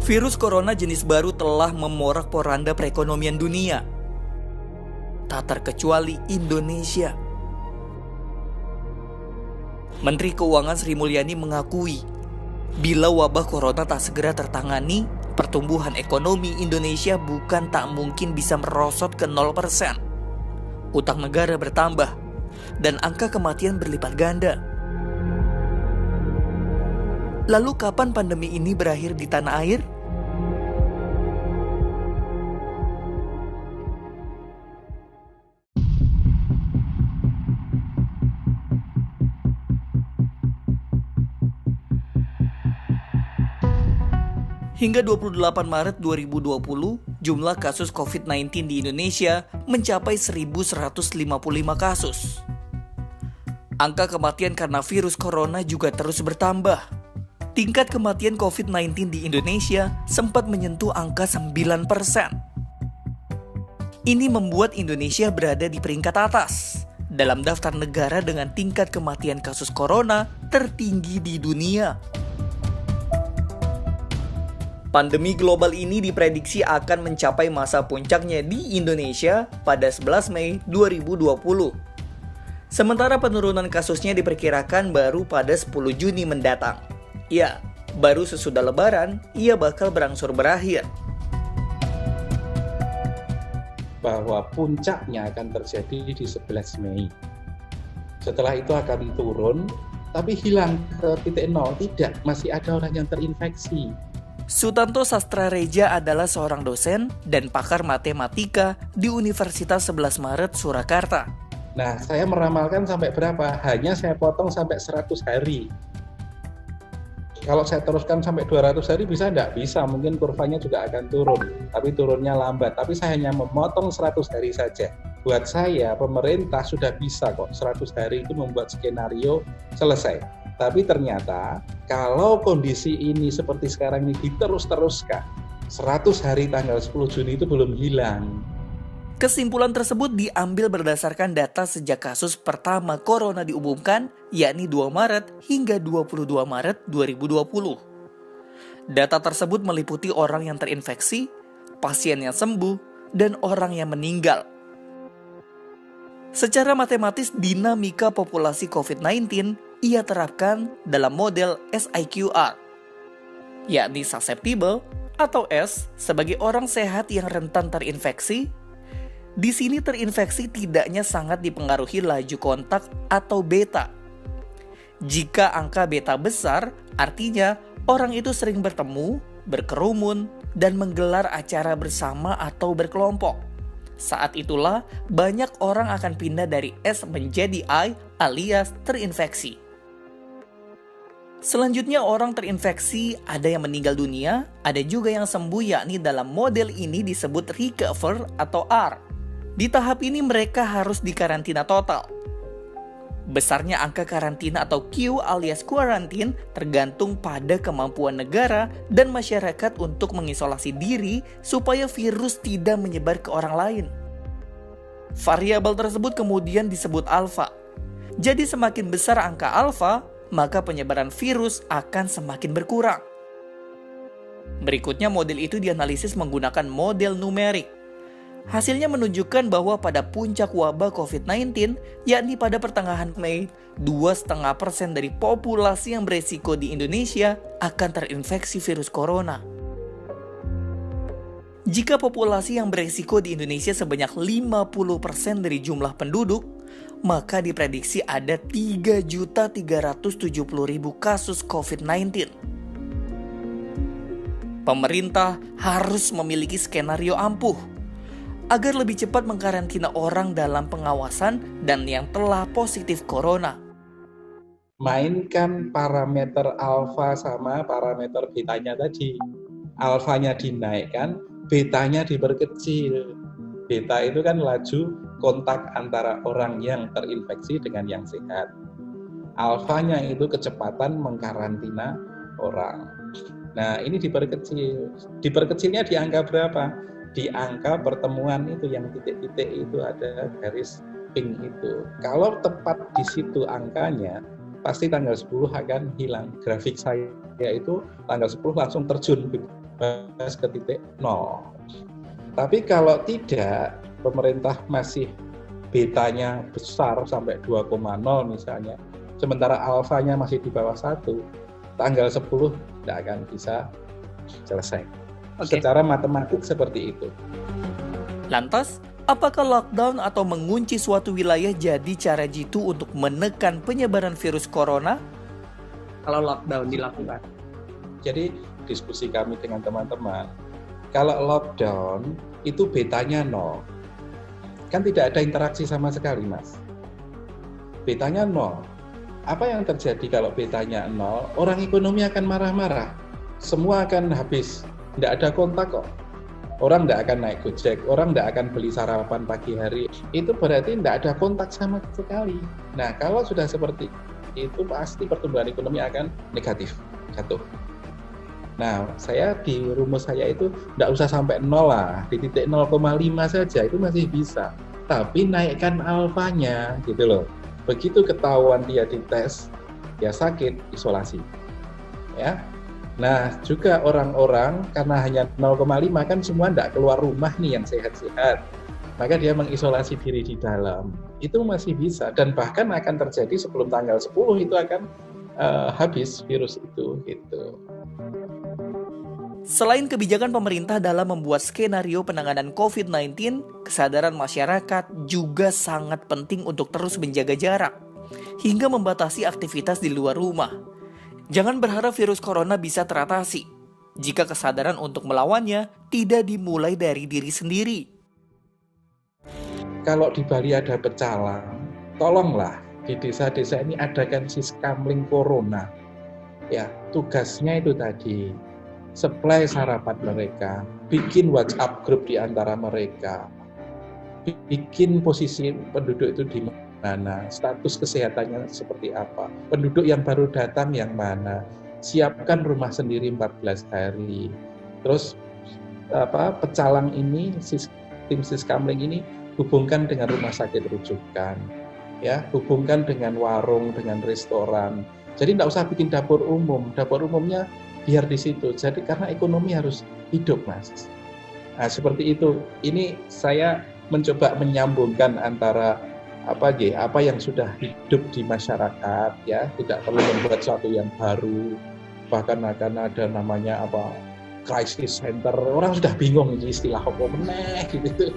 Virus corona jenis baru telah memorak-poranda perekonomian dunia, tak terkecuali Indonesia. Menteri Keuangan Sri Mulyani mengakui, bila wabah corona tak segera tertangani, pertumbuhan ekonomi Indonesia bukan tak mungkin bisa merosot ke 0%. Utang negara bertambah, dan angka kematian berlipat ganda. Lalu kapan pandemi ini berakhir di tanah air? Hingga 28 Maret 2020, jumlah kasus COVID-19 di Indonesia mencapai 1.155 kasus. Angka kematian karena virus corona juga terus bertambah. Tingkat kematian COVID-19 di Indonesia sempat menyentuh angka 9%. Ini membuat Indonesia berada di peringkat atas dalam daftar negara dengan tingkat kematian kasus corona tertinggi di dunia. Pandemi global ini diprediksi akan mencapai masa puncaknya di Indonesia pada 11 Mei 2020. Sementara penurunan kasusnya diperkirakan baru pada 10 Juni mendatang. Ya, baru sesudah Lebaran, ia bakal berangsur berakhir. Bahwa puncaknya akan terjadi di 11 Mei. Setelah itu akan turun, tapi hilang ke titik nol. Tidak, masih ada orang yang terinfeksi. Sutanto Sastrareja adalah seorang dosen dan pakar matematika di Universitas 11 Maret, Surakarta. Nah, saya meramalkan sampai berapa? Hanya saya potong sampai 100 hari. Kalau saya teruskan sampai 200 hari bisa enggak? Bisa, mungkin kurvanya juga akan turun. Tapi turunnya lambat. Tapi saya hanya memotong 100 hari saja. Buat saya, pemerintah sudah bisa kok 100 hari itu membuat skenario selesai. Tapi ternyata kalau kondisi ini seperti sekarang ini diterus-teruskan, 100 hari tanggal 10 Juni itu belum hilang. Kesimpulan tersebut diambil berdasarkan data sejak kasus pertama corona diumumkan, yakni 2 Maret hingga 22 Maret 2020. Data tersebut meliputi orang yang terinfeksi, pasien yang sembuh, dan orang yang meninggal. Secara matematis, dinamika populasi COVID-19 ia terapkan dalam model SIQR, yakni susceptible atau S sebagai orang sehat yang rentan terinfeksi. Di sini terinfeksi tidaknya sangat dipengaruhi laju kontak atau beta. Jika angka beta besar, artinya orang itu sering bertemu, berkerumun, dan menggelar acara bersama atau berkelompok. Saat itulah banyak orang akan pindah dari S menjadi I alias terinfeksi. Selanjutnya orang terinfeksi ada yang meninggal dunia, ada juga yang sembuh, yakni dalam model ini disebut recover atau R. Di tahap ini mereka harus dikarantina total. Besarnya angka karantina atau Q alias quarantine tergantung pada kemampuan negara dan masyarakat untuk mengisolasi diri supaya virus tidak menyebar ke orang lain. Variabel tersebut kemudian disebut alfa. Jadi semakin besar angka alfa, maka penyebaran virus akan semakin berkurang. Berikutnya model itu dianalisis menggunakan model numerik. Hasilnya menunjukkan bahwa pada puncak wabah COVID-19, yakni pada pertengahan Mei, 2,5% dari populasi yang beresiko di Indonesia akan terinfeksi virus corona. Jika populasi yang beresiko di Indonesia sebanyak 50% dari jumlah penduduk, maka diprediksi ada 3.370.000 kasus COVID-19. Pemerintah harus memiliki skenario ampuh agar lebih cepat mengkarantina orang dalam pengawasan dan yang telah positif corona. Mainkan parameter alfa sama parameter betanya tadi. Alfanya dinaikkan, betanya diperkecil. Beta itu kan laju kontak antara orang yang terinfeksi dengan yang sehat. Alfanya itu kecepatan mengkarantina orang. Nah, ini diperkecil. Diperkecilnya di angka berapa? Di angka pertemuan itu yang titik-titik itu ada garis pink itu. Kalau tepat di situ angkanya, pasti tanggal 10 akan hilang. Grafik saya itu tanggal 10 langsung terjun ke titik nol. Tapi kalau tidak, pemerintah masih betanya besar sampai 2,0 misalnya, sementara alfanya masih di bawah 1, tanggal 10 tidak akan bisa selesai. Secara matematik seperti itu. Lantas, apakah lockdown atau mengunci suatu wilayah jadi cara jitu untuk menekan penyebaran virus corona? Kalau lockdown dilakukan. Jadi diskusi kami dengan teman-teman, kalau lockdown itu betanya 0. Kan tidak ada interaksi sama sekali, Mas. Betanya 0. Apa yang terjadi kalau betanya 0? Orang ekonomi akan marah-marah. Semua akan habis. Tidak ada kontak kok. Orang tidak akan naik Gojek, orang tidak akan beli sarapan pagi hari. Itu berarti tidak ada kontak sama sekali. Nah, kalau sudah seperti itu, pasti pertumbuhan ekonomi akan negatif, jatuh. Nah, saya di rumus saya itu tidak usah sampai 0 lah, di titik 0,5 saja itu masih bisa. Tapi naikkan alfanya, gitu loh. Begitu ketahuan dia dites, ya sakit, isolasi. Ya. Nah, juga orang-orang karena hanya 0,5 kan semua tidak keluar rumah nih yang sehat-sehat. Maka dia mengisolasi diri di dalam. Itu masih bisa dan bahkan akan terjadi sebelum tanggal 10 itu akan habis virus itu gitu. Selain kebijakan pemerintah dalam membuat skenario penanganan COVID-19, kesadaran masyarakat juga sangat penting untuk terus menjaga jarak hingga membatasi aktivitas di luar rumah. Jangan berharap virus corona bisa teratasi jika kesadaran untuk melawannya tidak dimulai dari diri sendiri. Kalau di Bali ada pecalang, tolonglah di desa-desa ini adakan siskamling corona. Ya, tugasnya itu tadi, supply sarapan mereka, bikin WhatsApp grup di antara mereka, bikin posisi penduduk itu di mana, status kesehatannya seperti apa, penduduk yang baru datang yang mana, siapkan rumah sendiri 14 hari. Terus pecalang ini, tim siskamling ini hubungkan dengan rumah sakit rujukan, ya, hubungkan dengan warung, dengan restoran. Jadi tidak usah bikin dapur umumnya biar di situ. Jadi karena ekonomi harus hidup, Mas. Nah, seperti itu. Ini saya mencoba menyambungkan antara apa yang sudah hidup di masyarakat, ya, tidak perlu membuat sesuatu yang baru. Bahkan akan ada namanya crisis center. Orang sudah bingung ini istilah apa meneh gitu.